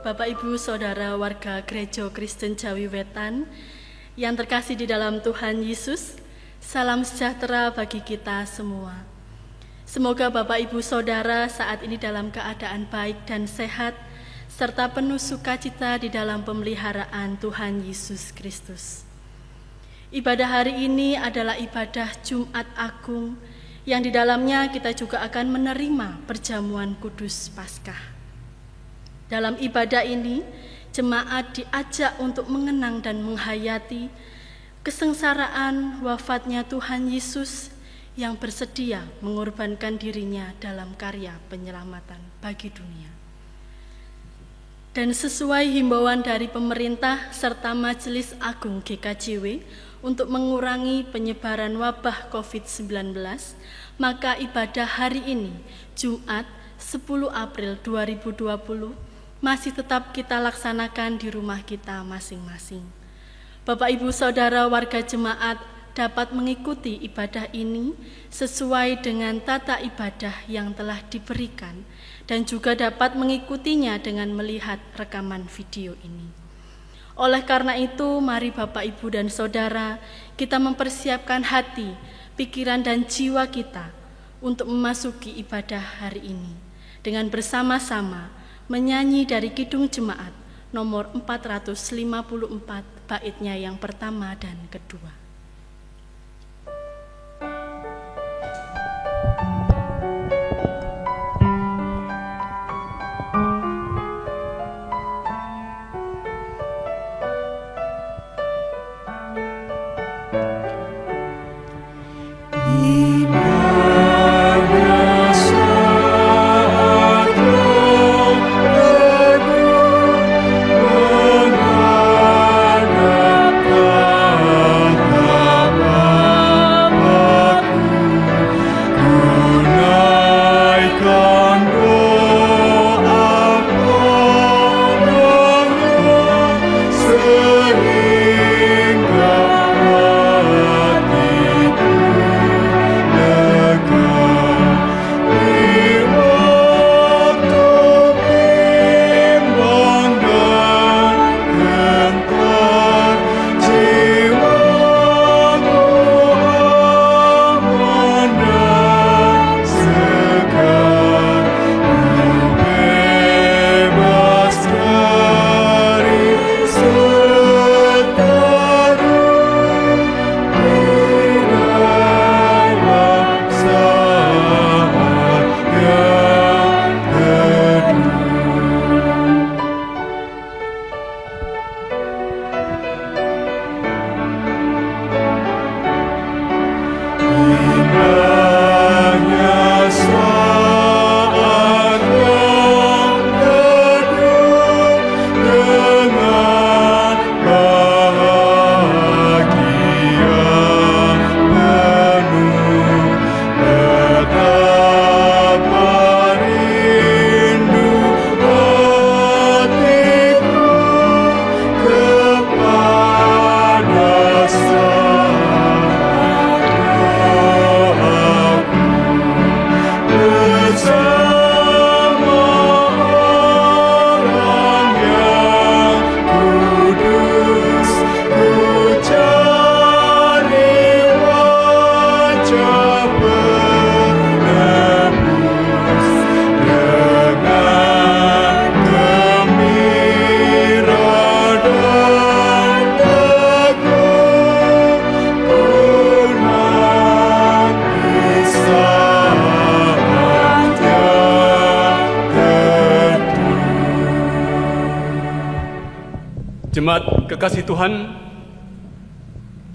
Bapak, Ibu, Saudara warga Gereja Kristen Jawi Wetan yang terkasih di dalam Tuhan Yesus, salam sejahtera bagi kita semua. Semoga Bapak, Ibu, Saudara saat ini dalam keadaan baik dan sehat, serta penuh sukacita di dalam pemeliharaan Tuhan Yesus Kristus. Ibadah hari ini adalah ibadah Jumat Agung, yang di dalamnya kita juga akan menerima perjamuan kudus Paskah. Dalam ibadah ini, jemaat diajak untuk mengenang dan menghayati kesengsaraan wafatnya Tuhan Yesus yang bersedia mengorbankan dirinya dalam karya penyelamatan bagi dunia. Dan sesuai himbauan dari pemerintah serta Majelis Agung GKJW untuk mengurangi penyebaran wabah COVID-19, maka ibadah hari ini, Jumat 10 April 2020, masih tetap kita laksanakan di rumah kita masing-masing. Bapak, Ibu, Saudara warga jemaat dapat mengikuti ibadah ini sesuai dengan tata ibadah yang telah diberikan dan juga dapat mengikutinya dengan melihat rekaman video ini. Oleh karena itu, mari Bapak, Ibu, dan Saudara, kita mempersiapkan hati, pikiran, dan jiwa kita untuk memasuki ibadah hari ini dengan bersama-sama menyanyi dari Kidung Jemaat nomor 454 baitnya yang pertama dan kedua. Jemaat kekasih Tuhan,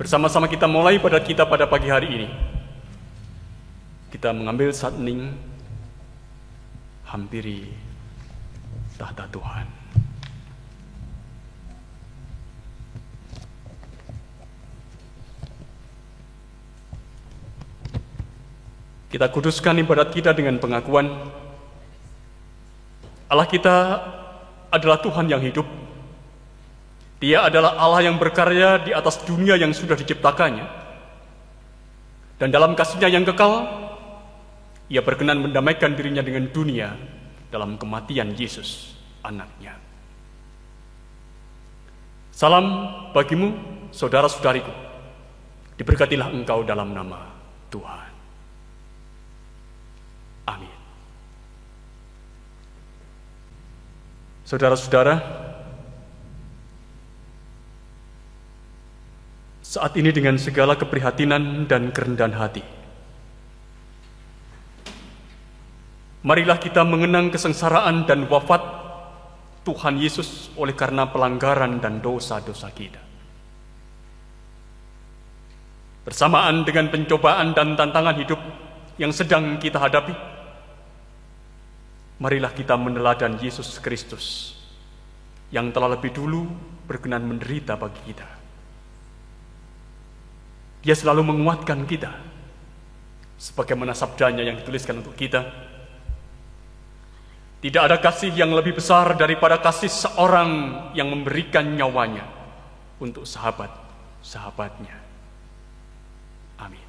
bersama-sama kita mulai ibadat kita pada pagi hari ini. Kita mengambil saat hening, hampiri tahta Tuhan. Kita kuduskan ibadat kita dengan pengakuan Allah kita adalah Tuhan yang hidup. Dia adalah Allah yang berkarya di atas dunia yang sudah diciptakannya. Dan dalam kasih-Nya yang kekal, Ia berkenan mendamaikan dirinya dengan dunia dalam kematian Yesus, anak-Nya. Salam bagimu, saudara-saudariku. Diberkatilah engkau dalam nama Tuhan. Amin. Saudara-saudara, saat ini dengan segala keprihatinan dan kerendahan hati, marilah kita mengenang kesengsaraan dan wafat Tuhan Yesus oleh karena pelanggaran dan dosa-dosa kita. Bersamaan dengan pencobaan dan tantangan hidup yang sedang kita hadapi, marilah kita meneladan Yesus Kristus yang telah lebih dulu berkenan menderita bagi kita. Dia selalu menguatkan kita, sebagaimana sabdanya yang dituliskan untuk kita. Tidak ada kasih yang lebih besar daripada kasih seorang yang memberikan nyawanya untuk sahabat-sahabatnya. Amin.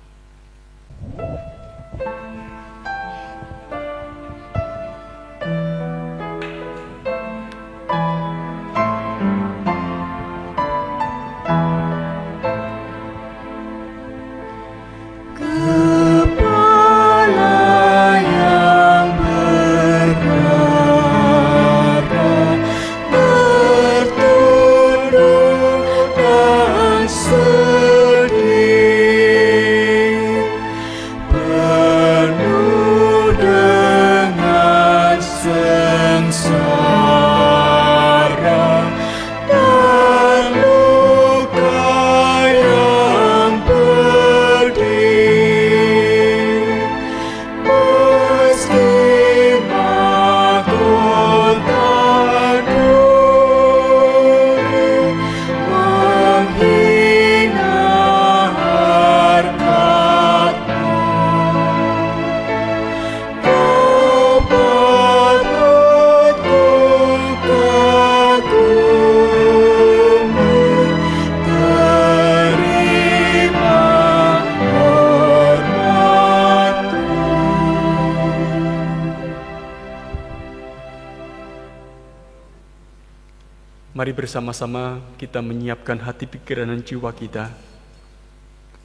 Mari bersama-sama kita menyiapkan hati, pikiran, dan jiwa kita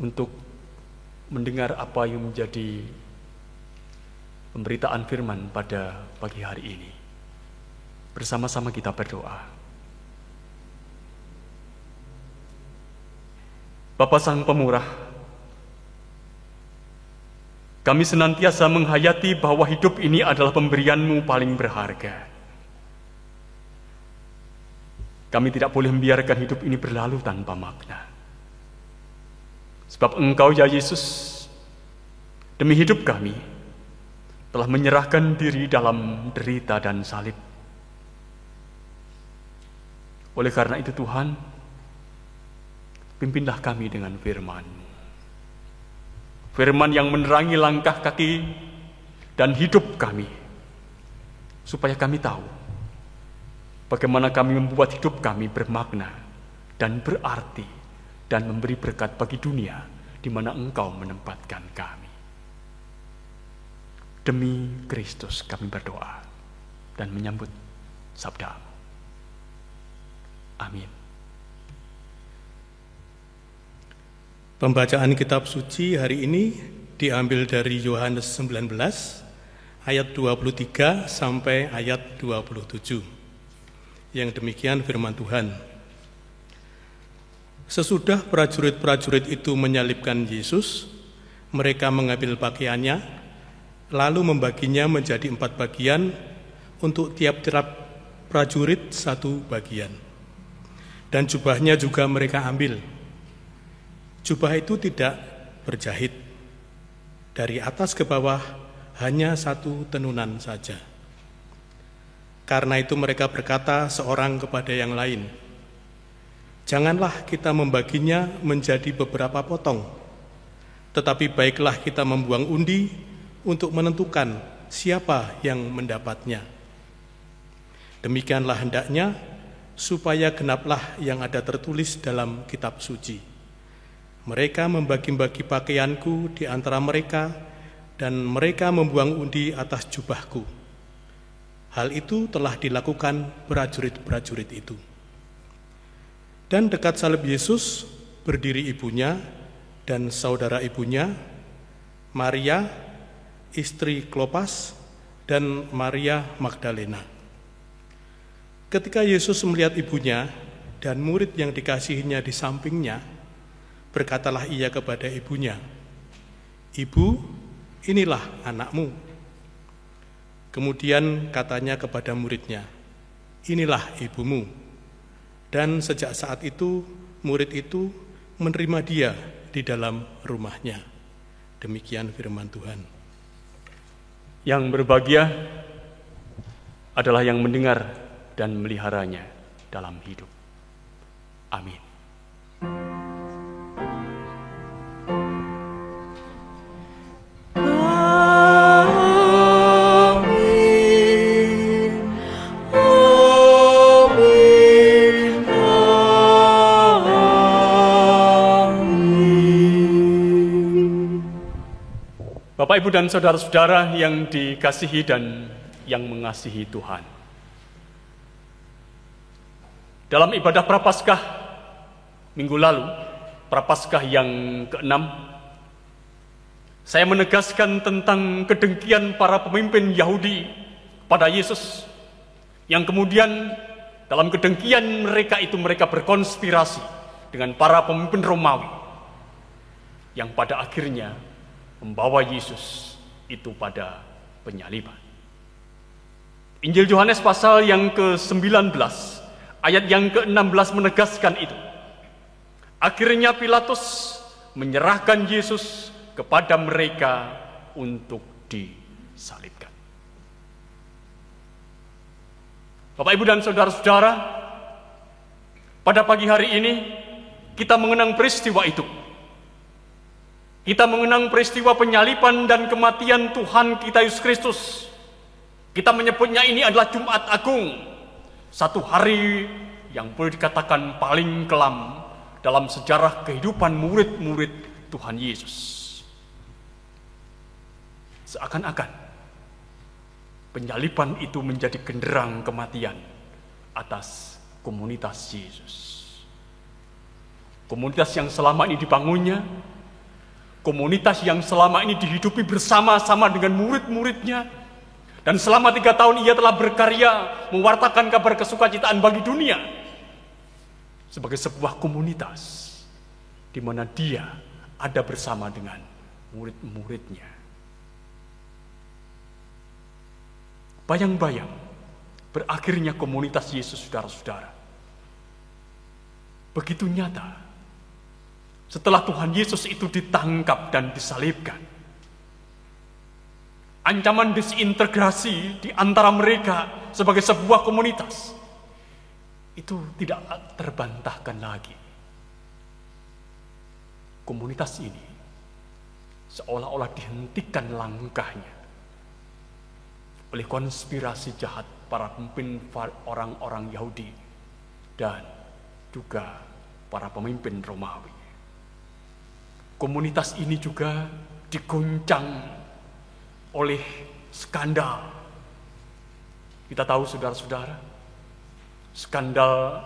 untuk mendengar apa yang menjadi pemberitaan firman pada pagi hari ini. Bersama-sama kita berdoa. Bapa Sang Pemurah, kami senantiasa menghayati bahwa hidup ini adalah pemberian-Mu paling berharga. Kami tidak boleh membiarkan hidup ini berlalu tanpa makna. Sebab Engkau, ya Yesus, demi hidup kami, telah menyerahkan diri dalam derita dan salib. Oleh karena itu Tuhan, pimpinlah kami dengan firman-Mu. Firman yang menerangi langkah kaki dan hidup kami, supaya kami tahu bagaimana kami membuat hidup kami bermakna dan berarti dan memberi berkat bagi dunia di mana Engkau menempatkan kami. Demi Kristus kami berdoa dan menyambut sabda-Mu. Amin. Pembacaan kitab suci hari ini diambil dari Yohanes 19 ayat 23 sampai ayat 27. Yang demikian firman Tuhan. Sesudah prajurit-prajurit itu menyalibkan Yesus, mereka mengambil pakaiannya, lalu membaginya menjadi 4 bagian, untuk tiap-tiap prajurit 1 bagian. Dan jubahnya juga mereka ambil. Jubah itu tidak berjahit. Dari atas ke bawah hanya 1 tenunan saja. Karena itu mereka berkata seorang kepada yang lain, "Janganlah kita membaginya menjadi beberapa potong, tetapi baiklah kita membuang undi untuk menentukan siapa yang mendapatnya. Demikianlah hendaknya, supaya genaplah yang ada tertulis dalam kitab suci. Mereka membagi-bagi pakaianku di antara mereka, dan mereka membuang undi atas jubahku." Hal itu telah dilakukan prajurit-prajurit itu. Dan dekat salib Yesus berdiri ibunya dan saudara ibunya, Maria, istri Klopas, dan Maria Magdalena. Ketika Yesus melihat ibunya dan murid yang dikasihinya di sampingnya, berkatalah ia kepada ibunya, "Ibu, inilah anakmu." Kemudian katanya kepada muridnya, "Inilah ibumu." Dan sejak saat itu, murid itu menerima dia di dalam rumahnya. Demikian firman Tuhan. Yang berbahagia adalah yang mendengar dan meliharanya dalam hidup. Amin. Bapak, Ibu, dan saudara-saudara yang dikasihi dan yang mengasihi Tuhan. Dalam ibadah Prapaskah minggu lalu, Prapaskah yang ke-6, saya menegaskan tentang kedengkian para pemimpin Yahudi pada Yesus, yang kemudian dalam kedengkian mereka itu mereka berkonspirasi dengan para pemimpin Romawi, yang pada akhirnya membawa Yesus itu pada penyaliban. Injil Yohanes pasal yang ke-19, ayat yang ke-16 menegaskan itu. Akhirnya Pilatus menyerahkan Yesus kepada mereka untuk disalibkan. Bapak, Ibu, dan saudara-saudara, pada pagi hari ini kita mengenang peristiwa itu. Kita mengenang peristiwa penyaliban dan kematian Tuhan kita Yesus Kristus. Kita menyebutnya ini adalah Jumat Agung, satu hari yang boleh dikatakan paling kelam dalam sejarah kehidupan murid-murid Tuhan Yesus. Seakan-akan penyaliban itu menjadi genderang kematian atas komunitas Yesus. Komunitas yang selama ini dibangunnya, komunitas yang selama ini dihidupi bersama-sama dengan murid-muridnya, dan selama 3 tahun ia telah berkarya mewartakan kabar kesukacitaan bagi dunia sebagai sebuah komunitas di mana dia ada bersama dengan murid-muridnya. Bayang-bayang berakhirnya komunitas Yesus, saudara-saudara, begitu nyata setelah Tuhan Yesus itu ditangkap dan disalibkan. Ancaman disintegrasi di antara mereka sebagai sebuah komunitas itu tidak terbantahkan lagi. Komunitas ini seolah-olah dihentikan langkahnya oleh konspirasi jahat para pemimpin orang-orang Yahudi dan juga para pemimpin Romawi. Komunitas ini juga diguncang oleh skandal. Kita tahu, saudara-saudara, skandal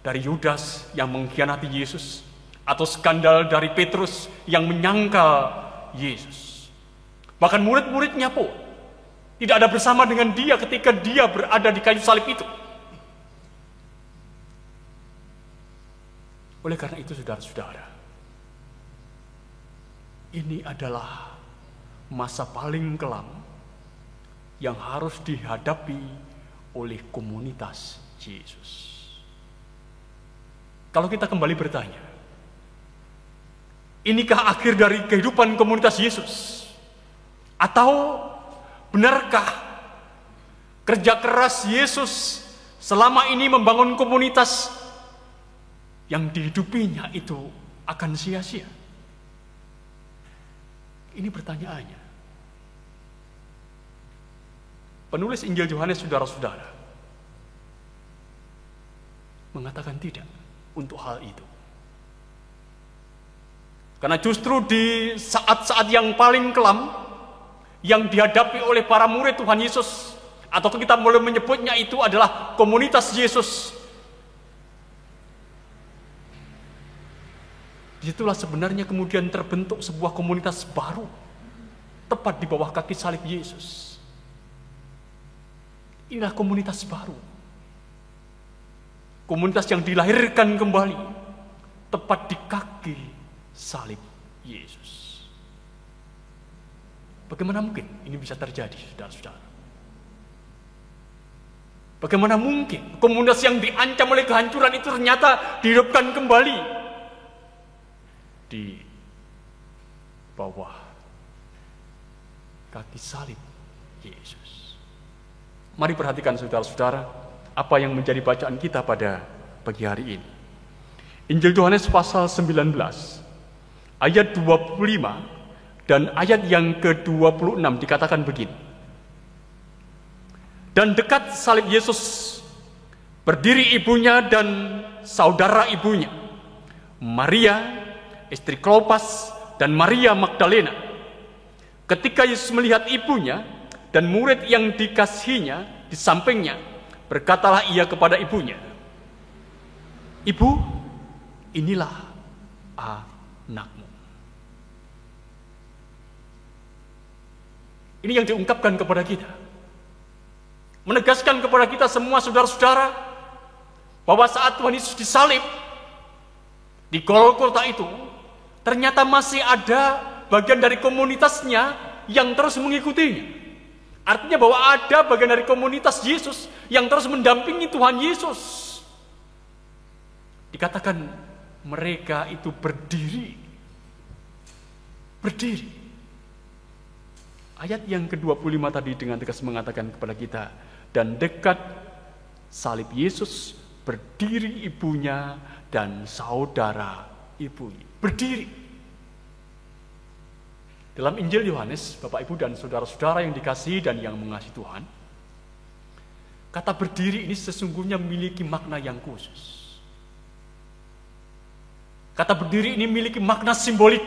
dari Yudas yang mengkhianati Yesus, atau skandal dari Petrus yang menyangkal Yesus. Bahkan murid-muridnya pun tidak ada bersama dengan dia ketika dia berada di kayu salib itu. Oleh karena itu, saudara-saudara, ini adalah masa paling kelam yang harus dihadapi oleh komunitas Yesus. Kalau kita kembali bertanya, inikah akhir dari kehidupan komunitas Yesus? Atau benarkah kerja keras Yesus selama ini membangun komunitas yang dihidupinya itu akan sia-sia? Ini pertanyaannya. Penulis Injil Yohanes, saudara-saudara, mengatakan tidak untuk hal itu. Karena justru di saat-saat yang paling kelam yang dihadapi oleh para murid Tuhan Yesus, atau kita boleh menyebutnya itu adalah komunitas Yesus, Disitulah sebenarnya kemudian terbentuk sebuah komunitas baru, tepat di bawah kaki salib Yesus. Inilah komunitas baru. Komunitas yang dilahirkan kembali, tepat di kaki salib Yesus. Bagaimana mungkin ini bisa terjadi, saudara-saudara? Bagaimana mungkin komunitas yang diancam oleh kehancuran itu ternyata dihidupkan kembali di bawah kaki salib Yesus? Mari perhatikan saudara-saudara apa yang menjadi bacaan kita pada pagi hari ini. Injil Yohanes pasal 19 ayat 25 dan ayat yang ke-26 dikatakan begini. Dan dekat salib Yesus berdiri ibunya dan saudara ibunya, Maria, istri Klopas, dan Maria Magdalena. Ketika Yesus melihat ibunya dan murid yang dikasihinya di sampingnya, berkatalah ia kepada ibunya, "Ibu, inilah anakmu." Ini yang diungkapkan kepada kita, menegaskan kepada kita semua saudara-saudara bahwa saat Tuhan Yesus disalib di Golgota itu, ternyata masih ada bagian dari komunitasnya yang terus mengikutinya. Artinya bahwa ada bagian dari komunitas Yesus yang terus mendampingi Tuhan Yesus. Dikatakan mereka itu berdiri. Ayat yang ke-25 tadi dengan tegas mengatakan kepada kita, dan dekat salib Yesus berdiri ibunya dan saudara ibunya. Berdiri. Dalam Injil Yohanes, Bapak Ibu dan saudara-saudara yang dikasihi dan yang mengasihi Tuhan, kata berdiri ini sesungguhnya memiliki makna yang khusus. Kata berdiri ini memiliki makna simbolik.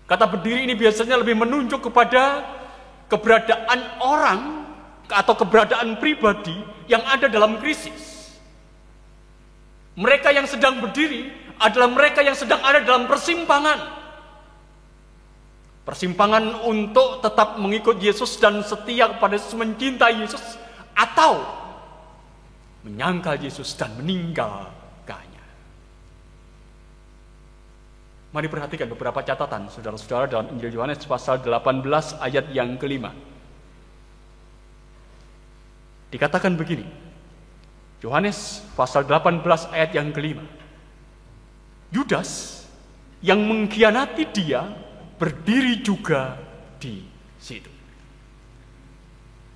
Kata berdiri ini biasanya lebih menunjuk kepada keberadaan orang atau keberadaan pribadi yang ada dalam krisis. Mereka yang sedang berdiri adalah mereka yang sedang ada dalam persimpangan. Persimpangan untuk tetap mengikut Yesus dan setia kepada Yesus, mencintai Yesus, atau menyangkal Yesus dan meninggalkannya. Mari perhatikan beberapa catatan saudara-saudara dalam Injil Yohanes pasal 18 ayat yang ke-5. Dikatakan begini, Yohanes pasal 18 ayat yang ke-5. Yudas yang mengkhianati dia berdiri juga di situ.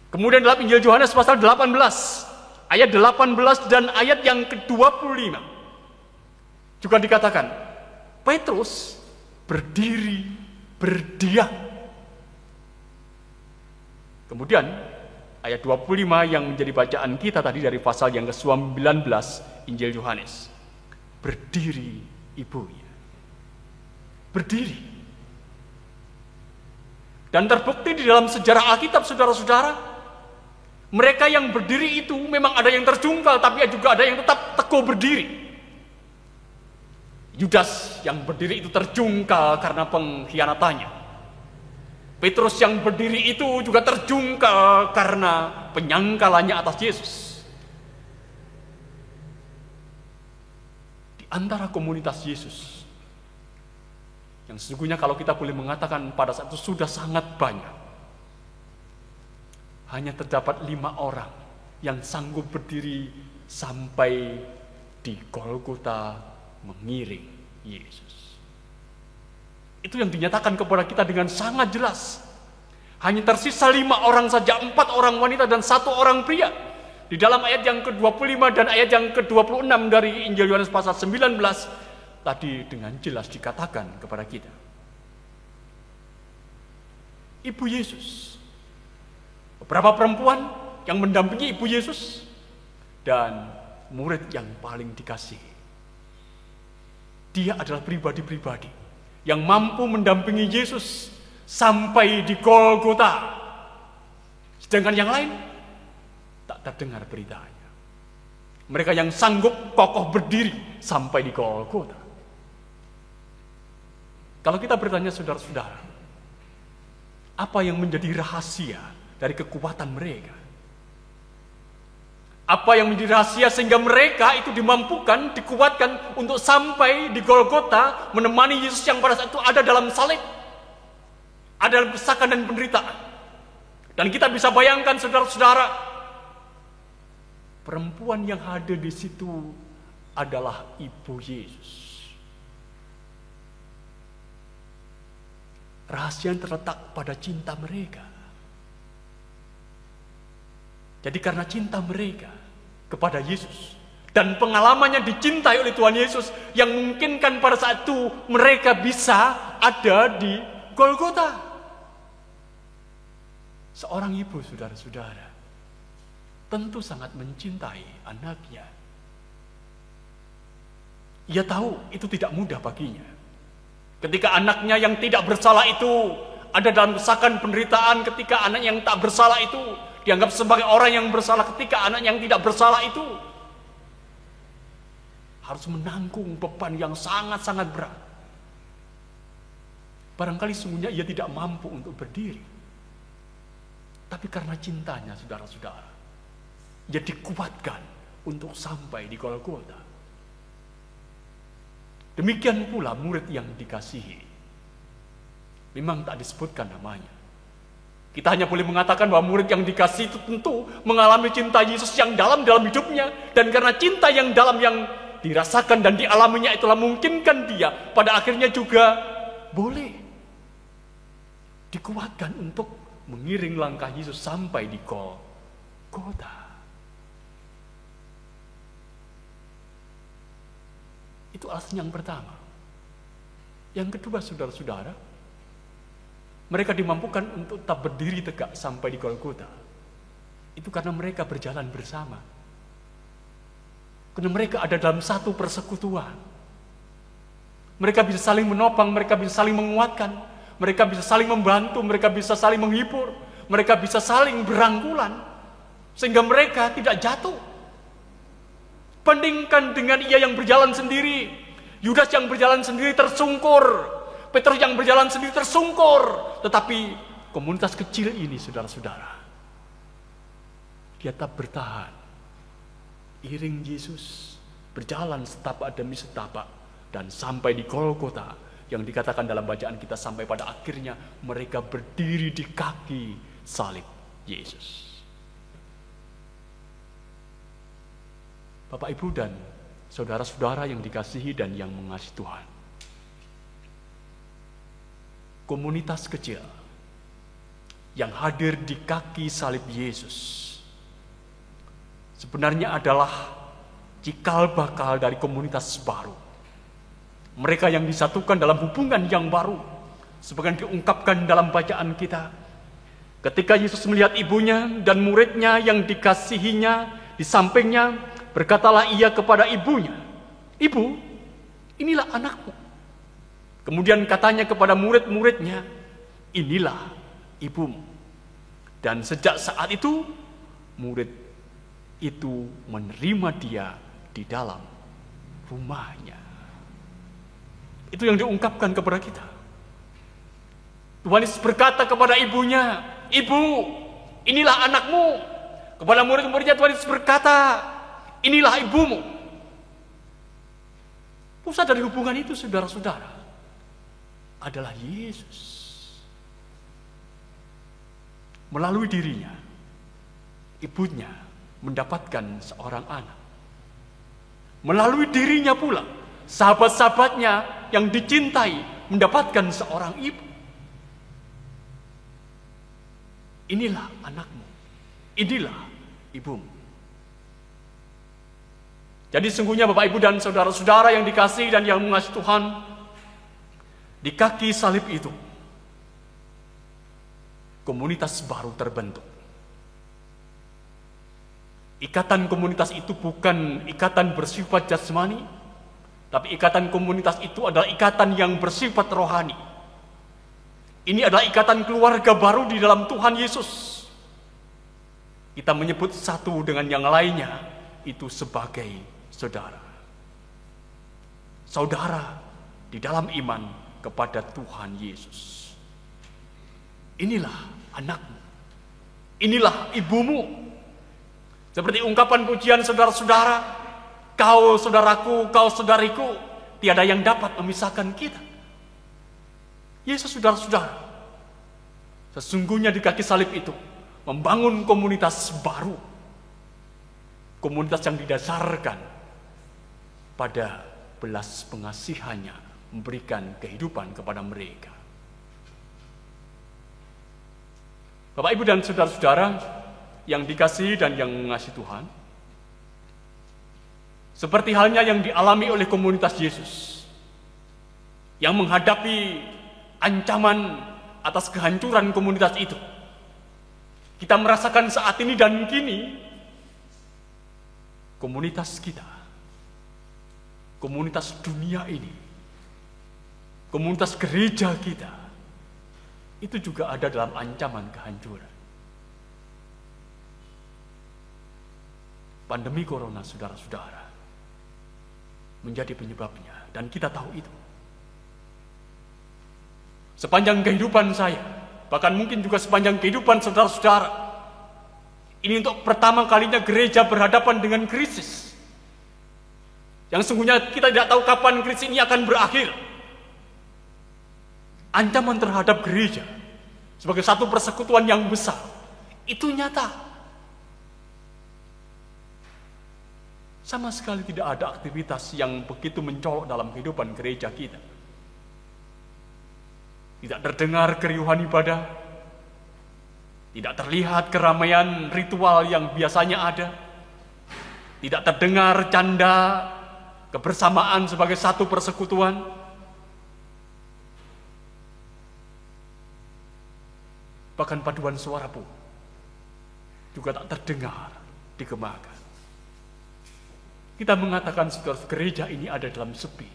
Kemudian dalam Injil Yohanes pasal 18 ayat 18 dan ayat yang ke-25 juga dikatakan Petrus berdiri berdiam. Kemudian ayat 25 yang menjadi bacaan kita tadi dari pasal yang ke-19 Injil Yohanes, berdiri ibunya. Berdiri. Dan terbukti di dalam sejarah Alkitab, saudara-saudara, mereka yang berdiri itu memang ada yang terjungkal, tapi juga ada yang tetap teguh berdiri. Yudas yang berdiri itu terjungkal karena pengkhianatannya. Petrus yang berdiri itu juga terjungkal karena penyangkalannya atas Yesus. Di antara komunitas Yesus, yang sesungguhnya kalau kita boleh mengatakan pada saat itu sudah sangat banyak, hanya terdapat 5 orang yang sanggup berdiri sampai di Golgota mengiring Yesus. Itu yang dinyatakan kepada kita dengan sangat jelas. Hanya tersisa 5 orang saja, 4 orang wanita dan 1 orang pria. Di dalam ayat yang ke-25 dan ayat yang ke-26 dari Injil Yohanes pasal 19 tadi dengan jelas dikatakan kepada kita. Ibu Yesus, beberapa perempuan yang mendampingi ibu Yesus, dan murid yang paling dikasihi. Dia adalah pribadi-pribadi yang mampu mendampingi Yesus sampai di Golgota. Sedangkan yang lain tak terdengar beritanya. Mereka yang sanggup kokoh berdiri sampai di Golgota. Kalau kita bertanya saudara-saudara, apa yang menjadi rahasia dari kekuatan mereka? Apa yang menjadi rahasia sehingga mereka itu dimampukan, dikuatkan untuk sampai di Golgota menemani Yesus yang pada saat itu ada dalam salib, ada dalam pesakan dan penderitaan. Dan kita bisa bayangkan saudara-saudara, perempuan yang hadir di situ adalah ibu Yesus. Rahasia yang terletak pada cinta mereka. Jadi karena cinta mereka kepada Yesus dan pengalamannya dicintai oleh Tuhan Yesus yang memungkinkan pada saat itu mereka bisa ada di Golgota. Seorang ibu, saudara-saudara, tentu sangat mencintai anaknya. Ia tahu itu tidak mudah baginya. Ketika anaknya yang tidak bersalah itu ada dalam kesakan penderitaan, ketika anak yang tak bersalah itu dianggap sebagai orang yang bersalah, ketika anak yang tidak bersalah itu harus menanggung beban yang sangat-sangat berat. Barangkali sungguhnya ia tidak mampu untuk berdiri. Tapi karena cintanya, saudara-saudara, ia dikuatkan untuk sampai di Golgota. Demikian pula murid yang dikasihi. Memang tak disebutkan namanya. Kita hanya boleh mengatakan bahwa murid yang dikasihi itu tentu mengalami cinta Yesus yang dalam hidupnya. Dan karena cinta yang dalam yang dirasakan dan dialaminya itulah memungkinkan dia pada akhirnya juga boleh dikuatkan untuk mengiring langkah Yesus sampai di Golgota. Itu alasan yang pertama. Yang kedua, saudara-saudara, mereka dimampukan untuk tetap berdiri tegak sampai di Golgota. Itu karena mereka berjalan bersama. Karena mereka ada dalam satu persekutuan. Mereka bisa saling menopang, mereka bisa saling menguatkan, mereka bisa saling membantu, mereka bisa saling menghibur, mereka bisa saling berangkulan, sehingga mereka tidak jatuh. Bandingkan dengan ia yang berjalan sendiri. Yudas yang berjalan sendiri tersungkur. Petrus yang berjalan sendiri tersungkur. Tetapi komunitas kecil ini, saudara-saudara, dia tetap bertahan. Iring Yesus berjalan setapak demi setapak. Dan sampai di Golgota, yang dikatakan dalam bacaan kita sampai pada akhirnya mereka berdiri di kaki salib Yesus. Bapak, Ibu, dan saudara-saudara yang dikasihi dan yang mengasihi Tuhan. Komunitas kecil yang hadir di kaki salib Yesus sebenarnya adalah cikal bakal dari komunitas baru. Mereka yang disatukan dalam hubungan yang baru. Sebagian diungkapkan dalam bacaan kita. Ketika Yesus melihat ibunya dan muridnya yang dikasihinya di sampingnya, berkatalah ia kepada ibunya, "Ibu, inilah anakmu." Kemudian katanya kepada murid-muridnya, "Inilah ibumu." Dan sejak saat itu, murid itu menerima dia di dalam rumahnya. Itu yang diungkapkan kepada kita. Tuhan Yesus berkata kepada ibunya, "Ibu, inilah anakmu." Kepada murid-muridnya Tuhan Yesus berkata, "Inilah ibumu." Pusat dari hubungan itu, saudara-saudara, adalah Yesus. Melalui dirinya, ibunya mendapatkan seorang anak. Melalui dirinya pula, sahabat-sahabatnya yang dicintai mendapatkan seorang ibu. Inilah anakmu, inilah ibumu. Jadi sungguhnya Bapak, Ibu, dan saudara-saudara yang dikasihi dan yang mengasihi Tuhan, di kaki salib itu, komunitas baru terbentuk. Ikatan komunitas itu bukan ikatan bersifat jasmani, tapi ikatan komunitas itu adalah ikatan yang bersifat rohani. Ini adalah ikatan keluarga baru di dalam Tuhan Yesus. Kita menyebut satu dengan yang lainnya itu sebagai saudara. Saudara di dalam iman kepada Tuhan Yesus. Inilah anakmu, inilah ibumu. Seperti ungkapan pujian saudara-saudara, kau saudaraku, kau saudariku, tiada yang dapat memisahkan kita. Yesus saudara-saudara, sesungguhnya di kaki salib itu membangun komunitas baru. Komunitas yang didasarkan pada belas pengasihannya, memberikan kehidupan kepada mereka. Bapak, Ibu, dan saudara-saudara yang dikasihi dan yang mengasihi Tuhan, seperti halnya yang dialami oleh komunitas Yesus yang menghadapi ancaman atas kehancuran komunitas itu, kita merasakan saat ini dan kini komunitas kita, komunitas dunia ini, komunitas gereja kita, itu juga ada dalam ancaman kehancuran. Pandemi corona, saudara-saudara, menjadi penyebabnya, dan kita tahu itu. Sepanjang kehidupan saya, bahkan mungkin juga sepanjang kehidupan saudara-saudara, ini untuk pertama kalinya gereja berhadapan dengan krisis. Yang sungguhnya kita tidak tahu kapan krisis ini akan berakhir. Ancaman terhadap gereja sebagai satu persekutuan yang besar, itu nyata. Sama sekali tidak ada aktivitas yang begitu mencolok dalam kehidupan gereja kita. Tidak terdengar keriuhan ibadah, tidak terlihat keramaian ritual yang biasanya ada, tidak terdengar canda kebersamaan sebagai satu persekutuan. Bahkan paduan suara pun juga tak terdengar, digemakan. Kita mengatakan saudara, gereja ini ada dalam sepi.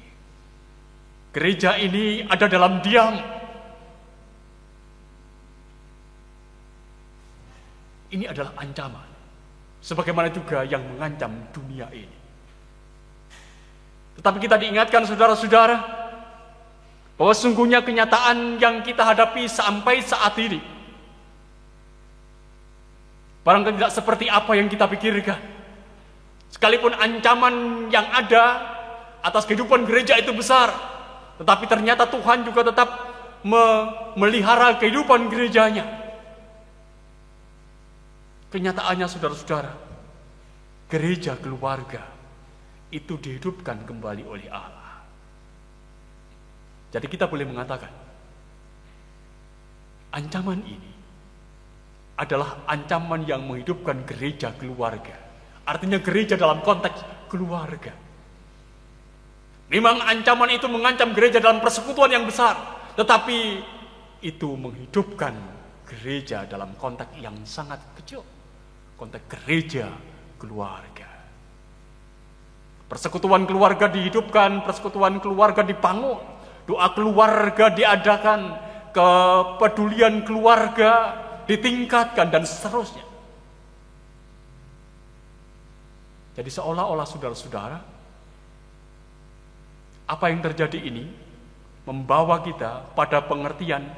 Gereja ini ada dalam diam. Ini adalah ancaman, sebagaimana juga yang mengancam dunia ini. Tetapi kita diingatkan saudara-saudara, bahwa sungguhnya kenyataan yang kita hadapi sampai saat ini barangkali tidak seperti apa yang kita pikirkan. Sekalipun ancaman yang ada atas kehidupan gereja itu besar, tetapi ternyata Tuhan juga tetap memelihara kehidupan gerejanya. Kenyataannya saudara-saudara, gereja keluarga itu dihidupkan kembali oleh Allah. Jadi kita boleh mengatakan, ancaman ini adalah ancaman yang menghidupkan gereja keluarga. Artinya gereja dalam konteks keluarga. Memang ancaman itu mengancam gereja dalam persekutuan yang besar, tetapi itu menghidupkan gereja dalam konteks yang sangat kecil, konteks gereja keluarga. Persekutuan keluarga dihidupkan, persekutuan keluarga dibangun, doa keluarga diadakan, kepedulian keluarga ditingkatkan, dan seterusnya. Jadi seolah-olah saudara-saudara, apa yang terjadi ini membawa kita pada pengertian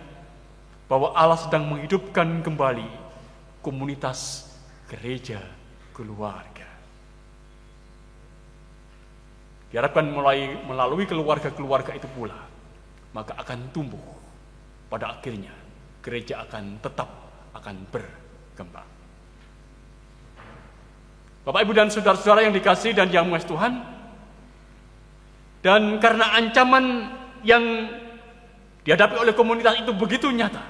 bahwa Allah sedang menghidupkan kembali komunitas gereja keluarga. Diharapkan melalui keluarga-keluarga itu pula, maka akan tumbuh, pada akhirnya gereja akan berkembang. Bapak, Ibu, dan saudara-saudara yang dikasihi dan yang mengasihi Tuhan, dan karena ancaman yang dihadapi oleh komunitas itu begitu nyata,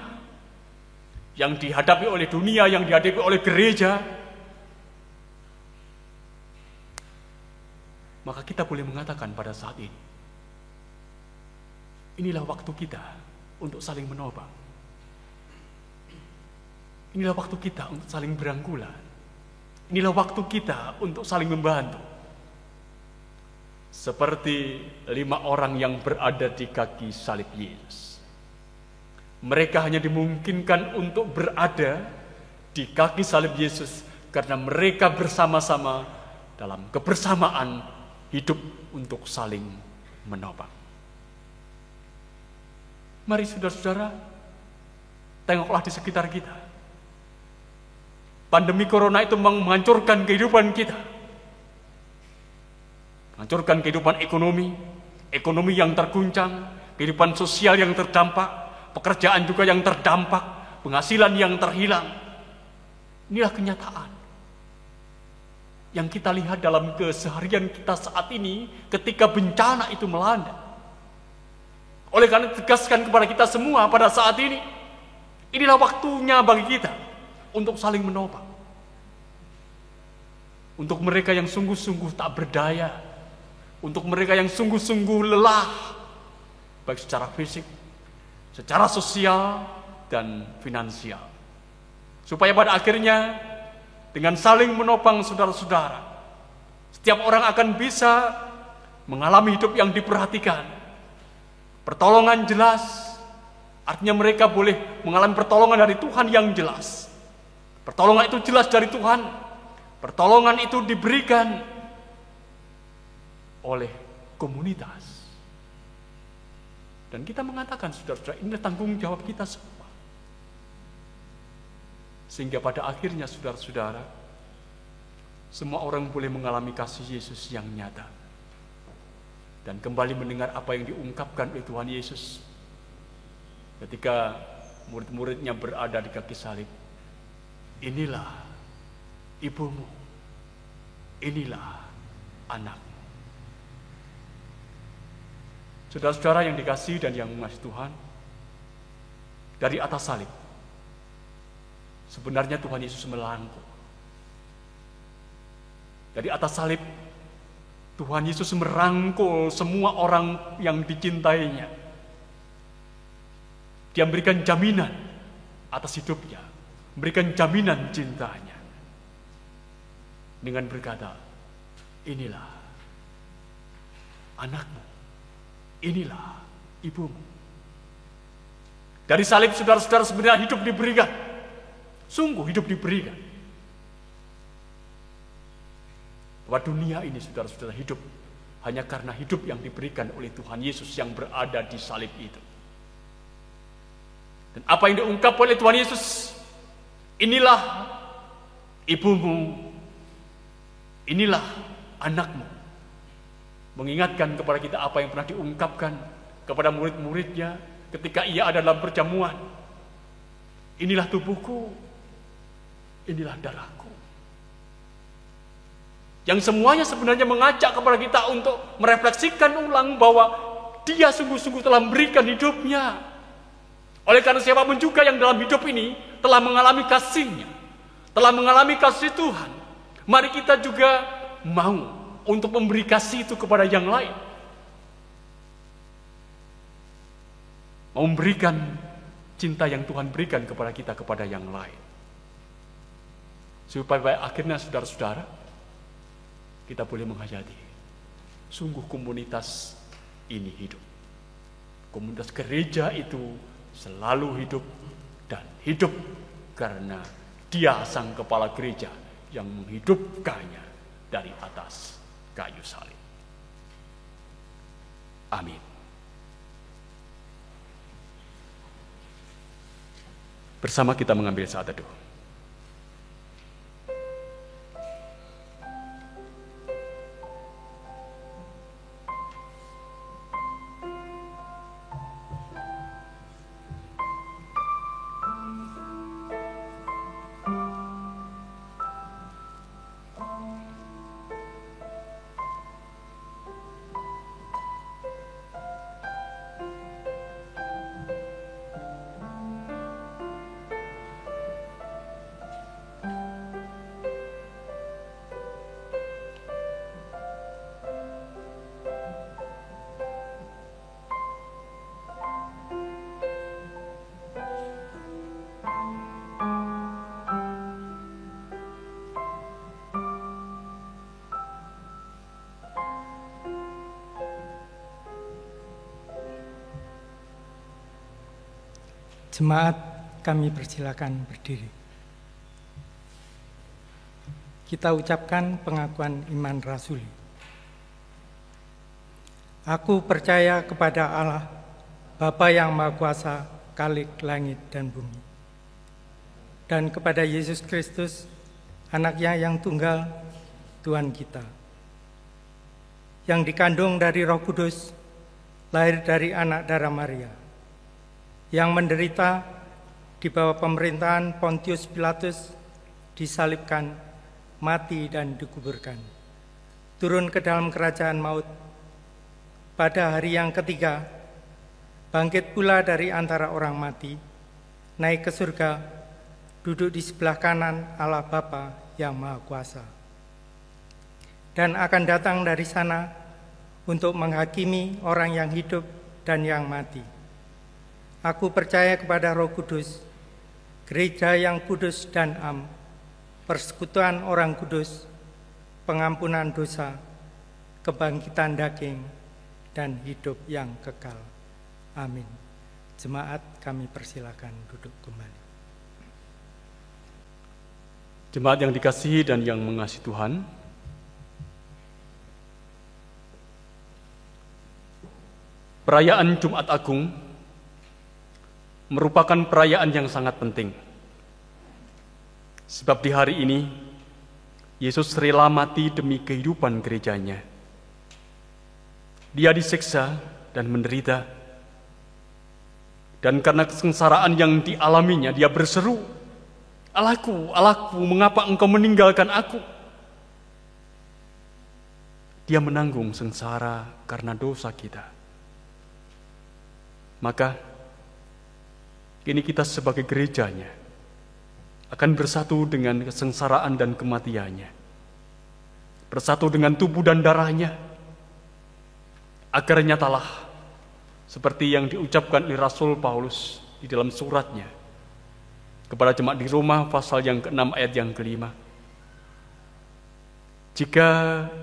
yang dihadapi oleh dunia, yang dihadapi oleh gereja, maka kita boleh mengatakan pada saat ini, inilah waktu kita untuk saling menopang. Inilah waktu kita untuk saling berangkulan. Inilah waktu kita untuk saling membantu. Seperti 5 orang yang berada di kaki salib Yesus. Mereka hanya dimungkinkan untuk berada di kaki salib Yesus karena mereka bersama-sama dalam kebersamaan hidup untuk saling menopang. Mari saudara-saudara, tengoklah di sekitar kita. Pandemi corona itu menghancurkan kehidupan kita. Menghancurkan kehidupan ekonomi yang terguncang, kehidupan sosial yang terdampak, pekerjaan juga yang terdampak, penghasilan yang terhilang. Inilah kenyataan yang kita lihat dalam keseharian kita saat ini ketika bencana itu melanda. Oleh karena tegaskan kepada kita semua pada saat ini, inilah waktunya bagi kita untuk saling menopang. Untuk mereka yang sungguh-sungguh tak berdaya, untuk mereka yang sungguh-sungguh lelah, baik secara fisik, secara sosial, dan finansial. Supaya pada akhirnya, dengan saling menopang saudara-saudara, setiap orang akan bisa mengalami hidup yang diperhatikan. Pertolongan jelas, artinya mereka boleh mengalami pertolongan dari Tuhan yang jelas. Pertolongan itu jelas dari Tuhan. Pertolongan itu diberikan oleh komunitas. Dan kita mengatakan, saudara-saudara, ini tanggung jawab kita semua. Sehingga pada akhirnya, saudara-saudara, semua orang boleh mengalami kasih Yesus yang nyata. Dan kembali mendengar apa yang diungkapkan oleh Tuhan Yesus ketika murid-muridnya berada di kaki salib. Inilah ibumu, inilah anakmu. Saudara-saudara yang dikasihi dan yang mengasihi Tuhan, dari atas salib, sebenarnya Tuhan Yesus melangkah. Dari atas salib, Tuhan Yesus merangkul semua orang yang dicintainya. Dia memberikan jaminan atas hidupnya, memberikan jaminan cintanya. Dengan berkata, inilah anakmu, inilah ibumu. Dari salib, saudara-saudara, sebenarnya hidup diberikan. Sungguh hidup diberikan. Bahwa dunia ini, saudara-saudara, hidup hanya karena hidup yang diberikan oleh Tuhan Yesus yang berada di salib itu. Dan apa yang diungkap oleh Tuhan Yesus, inilah ibumu, inilah anakmu. Mengingatkan kepada kita apa yang pernah diungkapkan kepada murid-muridnya ketika ia ada dalam perjamuan. Inilah tubuhku, inilah darahku. Yang semuanya sebenarnya mengajak kepada kita untuk merefleksikan ulang bahwa dia sungguh-sungguh telah memberikan hidupnya. Oleh karena siapapun juga yang dalam hidup ini telah mengalami kasih-Nya, telah mengalami kasih Tuhan, mari kita juga mau untuk memberi kasih itu kepada yang lain. Mau memberikan cinta yang Tuhan berikan kepada kita kepada yang lain. Supaya akhirnya, saudara-saudara, kita boleh menghayati, sungguh komunitas ini hidup. Komunitas gereja itu selalu hidup dan hidup karena Dia sang kepala gereja yang menghidupkannya dari atas kayu salib. Amin. Bersama kita mengambil saat teduh. Jemaat, kami persilakan berdiri. Kita ucapkan pengakuan iman rasuli. Aku percaya kepada Allah, Bapa yang Maha Kuasa, Khalik langit dan bumi, dan kepada Yesus Kristus, anaknya yang tunggal, Tuhan kita, yang dikandung dari Roh Kudus, lahir dari anak darah Maria, yang menderita di bawah pemerintahan Pontius Pilatus, disalibkan, mati dan dikuburkan, turun ke dalam kerajaan maut, pada hari yang ketiga, bangkit pula dari antara orang mati, naik ke surga, duduk di sebelah kanan Allah Bapa yang Maha Kuasa, dan akan datang dari sana untuk menghakimi orang yang hidup dan yang mati. Aku percaya kepada Roh Kudus, gereja yang kudus dan am, persekutuan orang kudus, pengampunan dosa, kebangkitan daging, dan hidup yang kekal. Amin. Jemaat, kami persilakan duduk kembali. Jemaat yang dikasihi dan yang mengasihi Tuhan, perayaan Jumat Agung merupakan perayaan yang sangat penting. Sebab di hari ini, Yesus rela mati demi kehidupan gerejanya. Dia disiksa dan menderita. Dan karena kesengsaraan yang dialaminya, dia berseru, "Allahku, Allahku, mengapa engkau meninggalkan aku?" Dia menanggung sengsara karena dosa kita. Maka, kini kita sebagai gerejanya akan bersatu dengan kesengsaraan dan kematiannya, bersatu dengan tubuh dan darahnya, agar nyatalah seperti yang diucapkan oleh Rasul Paulus di dalam suratnya kepada jemaat di Roma pasal yang ke-6 ayat yang ke-5. Jika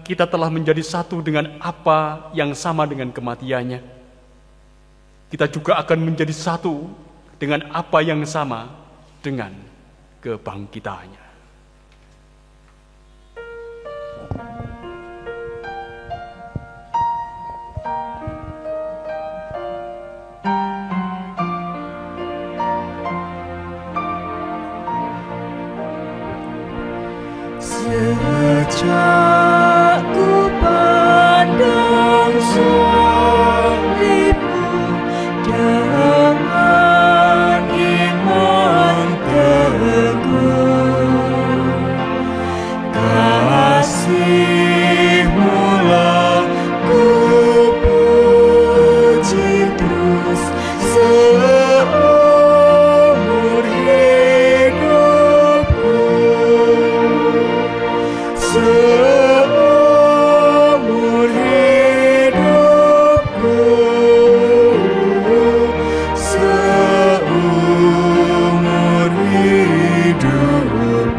kita telah menjadi satu dengan apa yang sama dengan kematiannya, kita juga akan menjadi satu dengan apa yang sama dengan kebangkitannya. Sejak ku pandang salib-Mu dengan iman teguh, kasih-Mu-lah ku puji terus seumur hidupku. Seumur hidupku, seumur hidupku,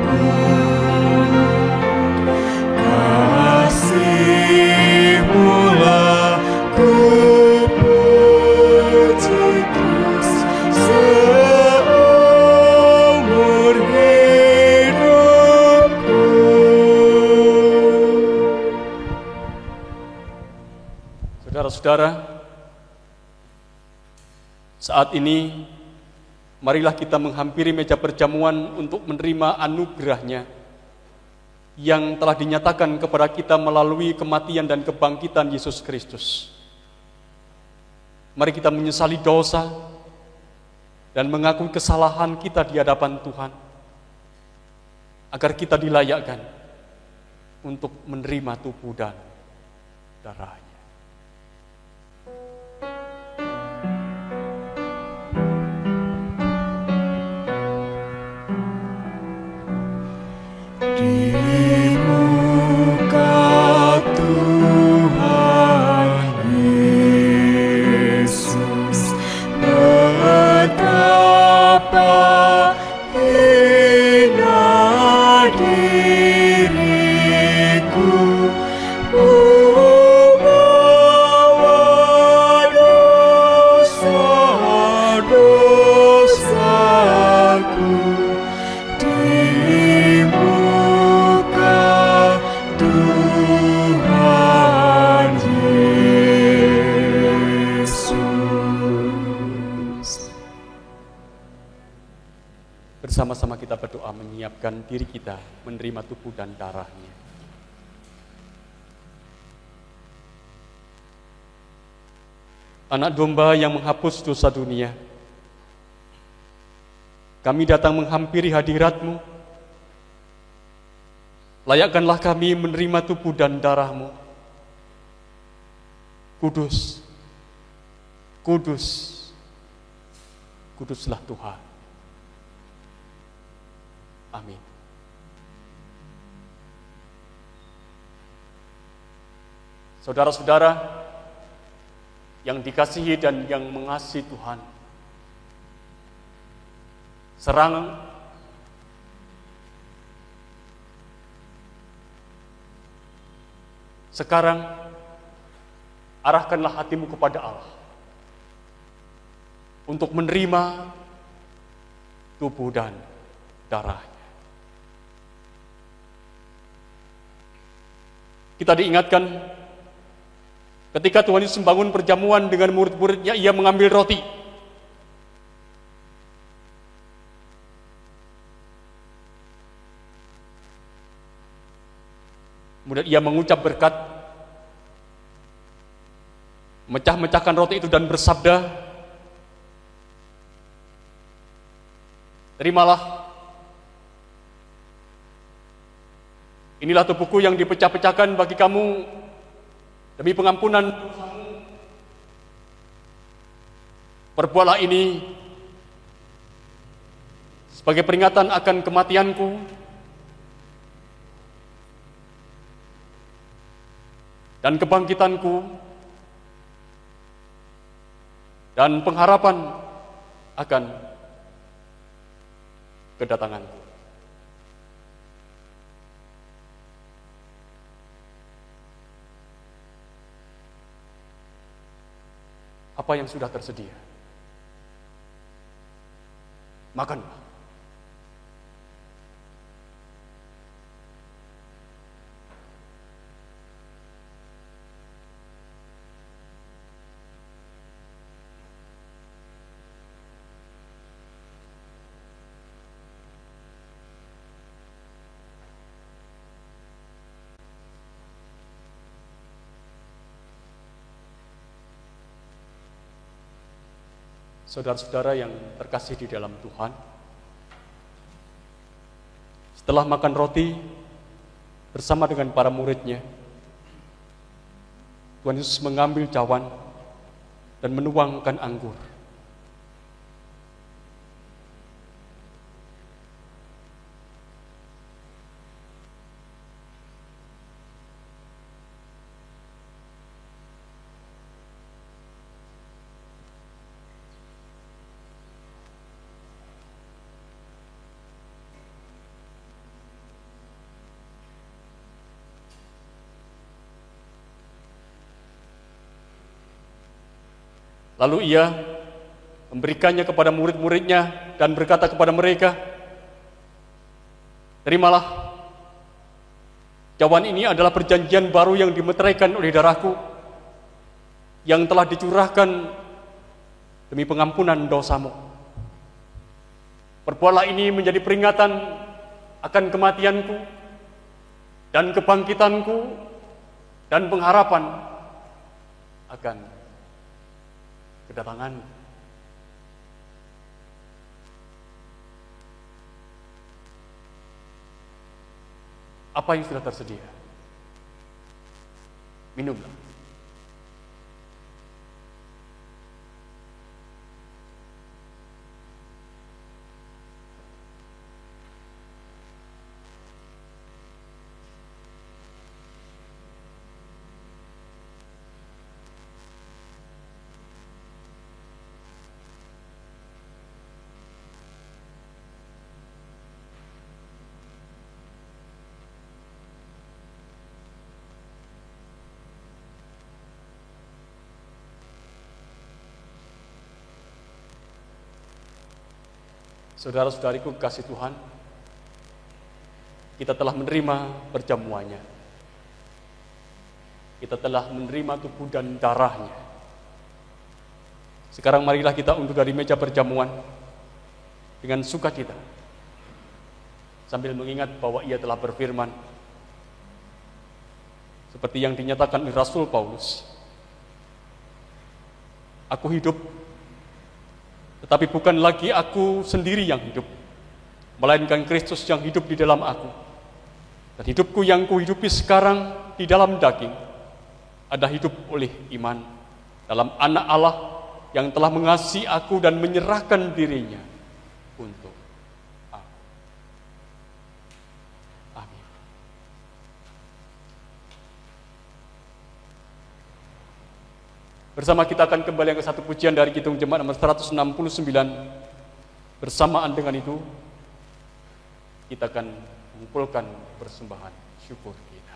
kasih-Mu-lah ku puji terus seumur hidupku. Saudara-saudara, saat ini marilah kita menghampiri meja perjamuan untuk menerima anugerah-Nya yang telah dinyatakan kepada kita melalui kematian dan kebangkitan Yesus Kristus. Mari kita menyesali dosa dan mengakui kesalahan kita di hadapan Tuhan, agar kita dilayakkan untuk menerima tubuh dan darah-Nya. Di muka Tuhan Yesus, betapa hina diriku, membawa bersama-sama kita berdoa menyiapkan diri kita menerima tubuh dan darah-Nya. Anak domba yang menghapus dosa dunia, kami datang menghampiri hadirat-Mu. Layakkanlah kami menerima tubuh dan darah-Mu. Kudus, kudus, kuduslah Tuhan. Amin. Saudara-saudara yang dikasihi dan yang mengasihi Tuhan, sekarang arahkanlah hatimu kepada Allah untuk menerima tubuh dan darah-Nya. Kita diingatkan ketika Tuhan Yesus membangun perjamuan dengan murid-muridnya, Ia mengambil roti. Kemudian Ia mengucap berkat, mecah-mecahkan roti itu dan bersabda, "Terimalah, inilah tubuhku yang dipecah-pecahkan bagi kamu demi pengampunan dosamu. Perbuatlah ini sebagai peringatan akan kematianku dan kebangkitanku dan pengharapan akan kedatanganku." Apa yang sudah tersedia, makanlah. Saudara-saudara yang terkasih di dalam Tuhan, setelah makan roti bersama dengan para murid-Nya, Tuhan Yesus mengambil cawan dan menuangkan anggur. Lalu Ia memberikannya kepada murid-muridnya dan berkata kepada mereka, "Terimalah, cawan ini adalah perjanjian baru yang dimeteraikan oleh darahku, yang telah dicurahkan demi pengampunan dosamu. Perbuatlah ini menjadi peringatan akan kematianku dan kebangkitanku dan pengharapan akan kedatangan." Apa yang sudah tersedia, minumlah. Saudara-saudariku kasih Tuhan, kita telah menerima perjamuannya. Kita telah menerima tubuh dan darahnya. Sekarang marilah kita undur dari meja perjamuan dengan sukacita sambil mengingat bahwa ia telah berfirman seperti yang dinyatakan oleh Rasul Paulus, "Aku hidup, tetapi bukan lagi aku sendiri yang hidup, melainkan Kristus yang hidup di dalam aku. Dan hidupku yang kuhidupi sekarang di dalam daging, ada hidup oleh iman dalam Anak Allah yang telah mengasihi aku dan menyerahkan dirinya untuk aku." Amin. Bersama kita akan kembali ke satu pujian dari Kidung Jemaat nomor 169. Bersamaan dengan itu, kita akan mengumpulkan persembahan syukur kita.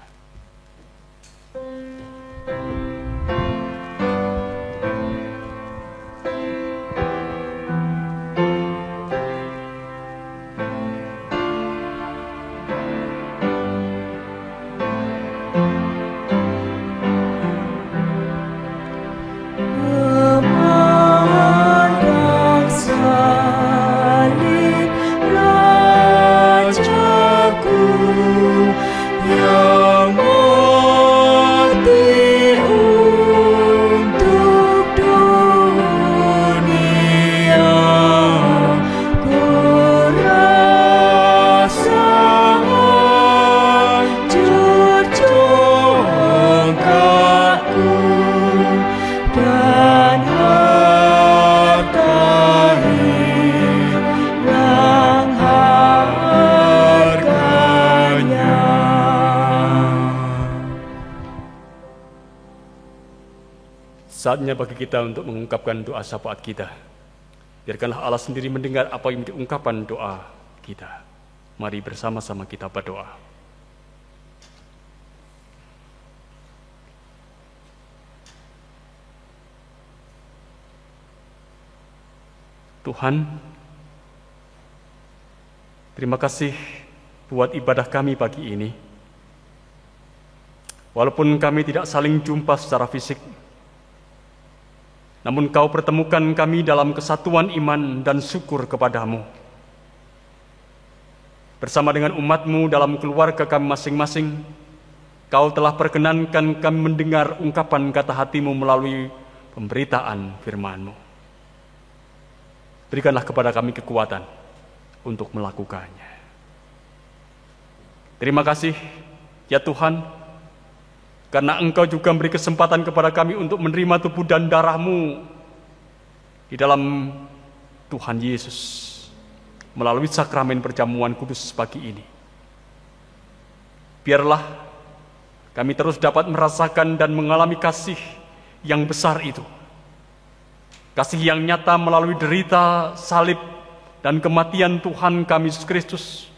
Memandang salib Rajaku yang mati untuk dunia, ku rasa hancur congkakku dan harta hilang harganya. Saatnya bagi kita untuk mengungkapkan doa syafaat kita. Biarkanlah Allah sendiri mendengar apa yang menjadi ungkapan doa kita. Mari bersama-sama kita berdoa. Tuhan, terima kasih buat ibadah kami pagi ini. Walaupun kami tidak saling jumpa secara fisik, namun Kau pertemukan kami dalam kesatuan iman dan syukur kepadamu. Bersama dengan umat-Mu dalam keluarga kami masing-masing, Kau telah perkenankan kami mendengar ungkapan kata hati-Mu melalui pemberitaan firman-Mu. Berikanlah kepada kami kekuatan untuk melakukannya. Terima kasih, ya Tuhan, karena Engkau juga memberi kesempatan kepada kami untuk menerima tubuh dan darah-Mu di dalam Tuhan Yesus melalui sakramen perjamuan kudus pagi ini. Biarlah kami terus dapat merasakan dan mengalami kasih yang besar itu. Kasih yang nyata melalui derita, salib, dan kematian Tuhan kami Yesus Kristus.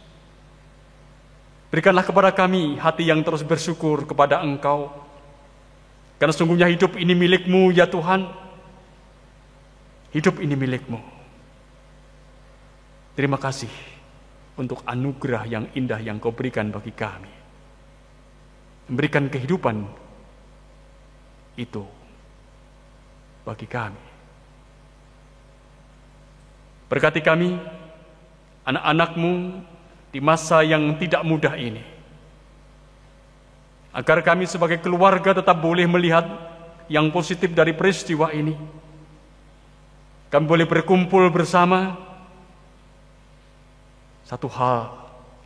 Berikanlah kepada kami hati yang terus bersyukur kepada Engkau. Karena sungguhnya hidup ini milik-Mu, ya Tuhan. Hidup ini milik-Mu. Terima kasih untuk anugerah yang indah yang Kau berikan bagi kami. Memberikan kehidupan itu bagi kami. Berkati kami, anak-anak-Mu, di masa yang tidak mudah ini, agar kami sebagai keluarga tetap boleh melihat yang positif dari peristiwa ini. Kami boleh berkumpul bersama, satu hal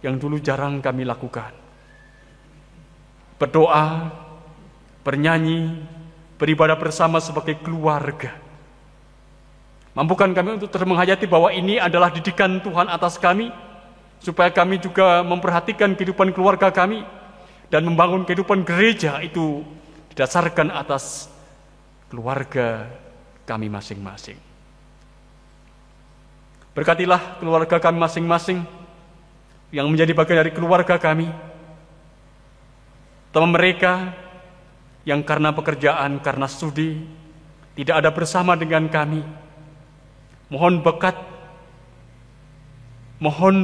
yang dulu jarang kami lakukan. Berdoa, bernyanyi, beribadah bersama sebagai keluarga. Mampukan kami untuk terus menghayati bahwa ini adalah didikan Tuhan atas kami, supaya kami juga memperhatikan kehidupan keluarga kami dan membangun kehidupan gereja itu didasarkan atas keluarga kami masing-masing. Berkatilah keluarga kami masing-masing yang menjadi bagian dari keluarga kami, teman mereka yang karena pekerjaan, karena studi tidak ada bersama dengan kami. Mohon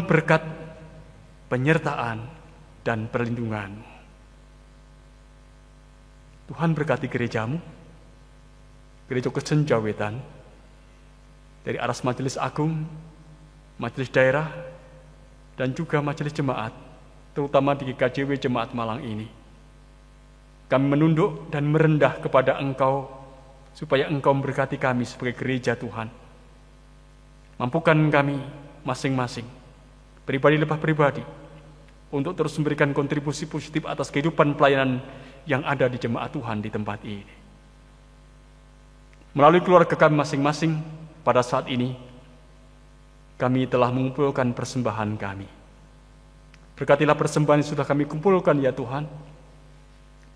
berkat penyertaan dan perlindungan. Tuhan berkati gereja-Mu, Gereja Kristen Jawetan, dari aras Majelis Agung, Majelis Daerah, dan juga majelis jemaat, terutama di GKJW Jemaat Malang ini. Kami menunduk dan merendah kepada Engkau, supaya Engkau memberkati kami sebagai gereja Tuhan. Mampukan kami masing-masing, pribadi lepas pribadi, untuk terus memberikan kontribusi positif atas kehidupan pelayanan yang ada di jemaat Tuhan di tempat ini. Melalui keluarga kami masing-masing, pada saat ini, kami telah mengumpulkan persembahan kami. Berkatilah persembahan yang sudah kami kumpulkan ya Tuhan.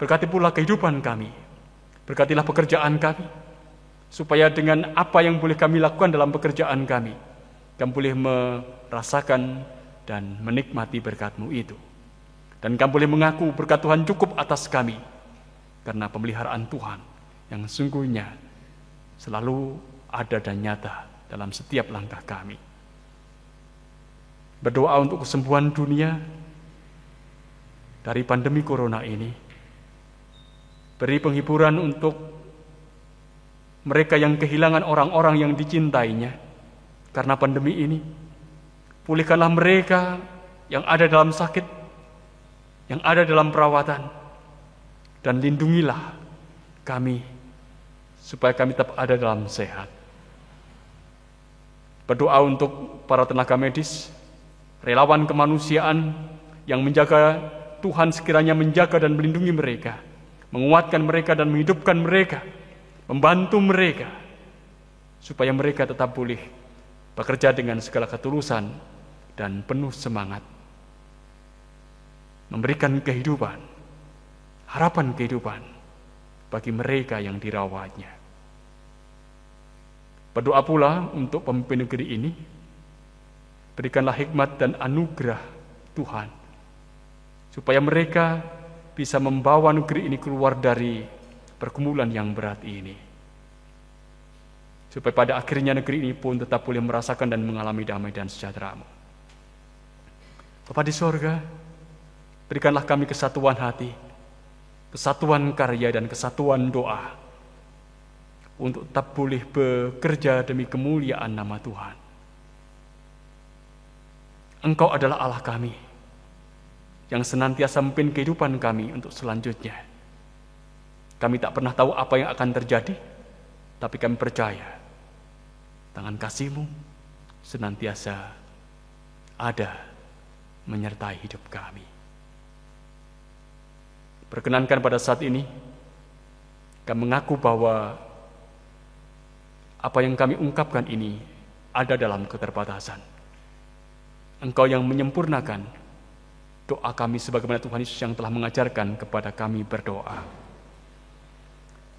Berkati pula kehidupan kami. Berkatilah pekerjaan kami. Supaya dengan apa yang boleh kami lakukan dalam pekerjaan kami, kami boleh merasakan dan menikmati berkat-Mu itu. Dan kami boleh mengaku berkat Tuhan cukup atas kami, karena pemeliharaan Tuhan yang sungguhnya selalu ada dan nyata dalam setiap langkah kami. Berdoa untuk kesembuhan dunia dari pandemi corona ini. Beri penghiburan untuk mereka yang kehilangan orang-orang yang dicintainya karena pandemi ini. Pulihkanlah mereka yang ada dalam sakit, yang ada dalam perawatan, dan lindungilah kami supaya kami tetap ada dalam sehat. Berdoa untuk para tenaga medis, relawan kemanusiaan yang menjaga, Tuhan sekiranya menjaga dan melindungi mereka, menguatkan mereka dan menghidupkan mereka, membantu mereka, supaya mereka tetap boleh bekerja dengan segala ketulusan dan penuh semangat, memberikan kehidupan, harapan kehidupan bagi mereka yang dirawatnya. Berdoa pula untuk pemimpin negeri ini, berikanlah hikmat dan anugerah Tuhan, supaya mereka bisa membawa negeri ini keluar dari pergumulan yang berat ini. Supaya pada akhirnya negeri ini pun tetap boleh merasakan dan mengalami damai dan sejahtera-Mu. Bapa di sorga, berikanlah kami kesatuan hati, kesatuan karya dan kesatuan doa, untuk tetap boleh bekerja demi kemuliaan nama Tuhan. Engkau adalah Allah kami, yang senantiasa memimpin kehidupan kami untuk selanjutnya. Kami tak pernah tahu apa yang akan terjadi, tapi kami percaya tangan kasih-Mu senantiasa ada menyertai hidup kami. Perkenankan pada saat ini, kami mengaku bahwa apa yang kami ungkapkan ini ada dalam keterbatasan. Engkau yang menyempurnakan doa kami sebagaimana Tuhan Yesus yang telah mengajarkan kepada kami berdoa.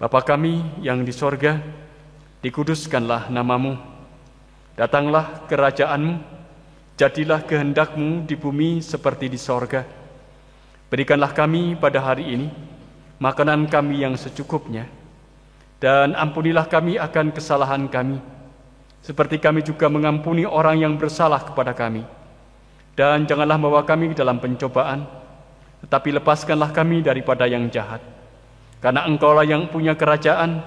Bapa kami yang di sorga, dikuduskanlah nama-Mu, datanglah kerajaan-Mu, jadilah kehendak-Mu di bumi seperti di sorga. Berikanlah kami pada hari ini makanan kami yang secukupnya, dan ampunilah kami akan kesalahan kami, seperti kami juga mengampuni orang yang bersalah kepada kami. Dan janganlah bawa kami dalam pencobaan, tetapi lepaskanlah kami daripada yang jahat. Karena Engkaulah yang punya kerajaan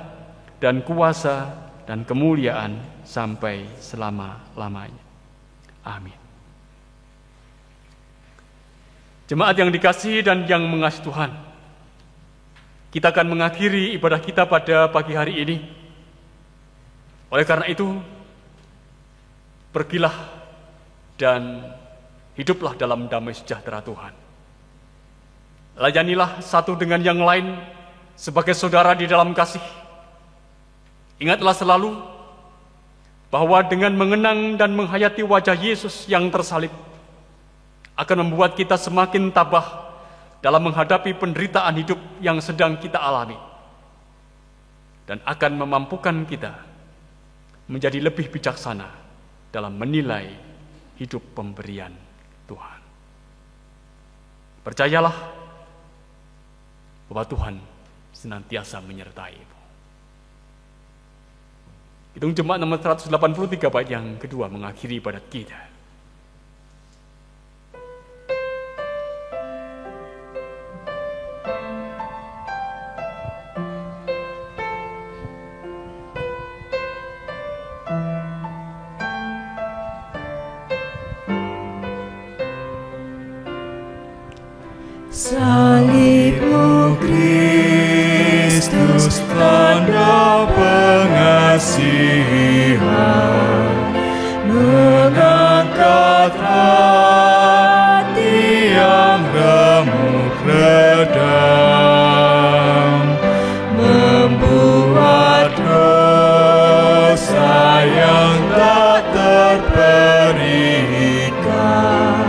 dan kuasa dan kemuliaan sampai selama-lamanya. Amin. Jemaat yang dikasihi dan yang mengasihi Tuhan, kita akan mengakhiri ibadah kita pada pagi hari ini. Oleh karena itu, pergilah dan hiduplah dalam damai sejahtera Tuhan. Layanilah satu dengan yang lain sebagai saudara di dalam kasih. Ingatlah selalu bahwa dengan mengenang dan menghayati wajah Yesus yang tersalib akan membuat kita semakin tabah dalam menghadapi penderitaan hidup yang sedang kita alami, dan akan memampukan kita menjadi lebih bijaksana dalam menilai hidup pemberian Tuhan. Percayalah bahwa Tuhan senantiasa menyertai-Mu. Hitung jemaat nomor 183 bait yang kedua mengakhiri ibadat kita. Salibmu Kristus, tanda pengasihan, mengangkat hati yang remuk redam, membuat dosa yang tak terperikan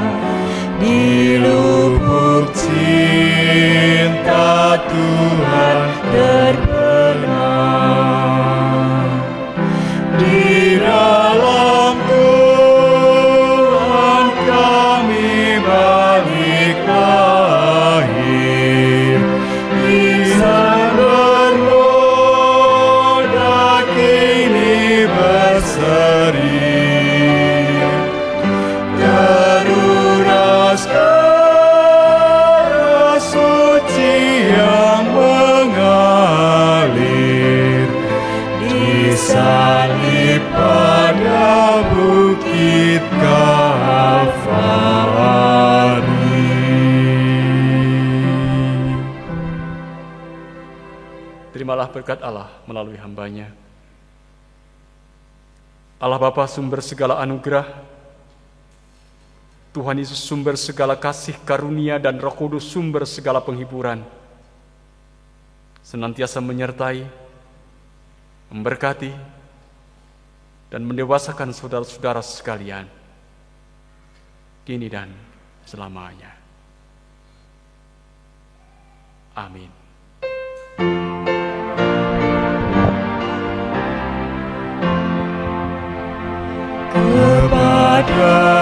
di lubuk cinta Tuhan terbenam. Di dalam Tuhan kami balik lahir, bisa bernoda kini berseri, teruras darah suci yang mengalir, disalib pada bukit Kalvari. Terimalah berkat Allah melalui hamba-Nya. Allah Bapa sumber segala anugerah, Tuhan Yesus sumber segala kasih karunia, dan Roh Kudus sumber segala penghiburan, senantiasa menyertai, memberkati, dan mendewasakan saudara-saudara sekalian, kini dan selamanya. Amin. Kepada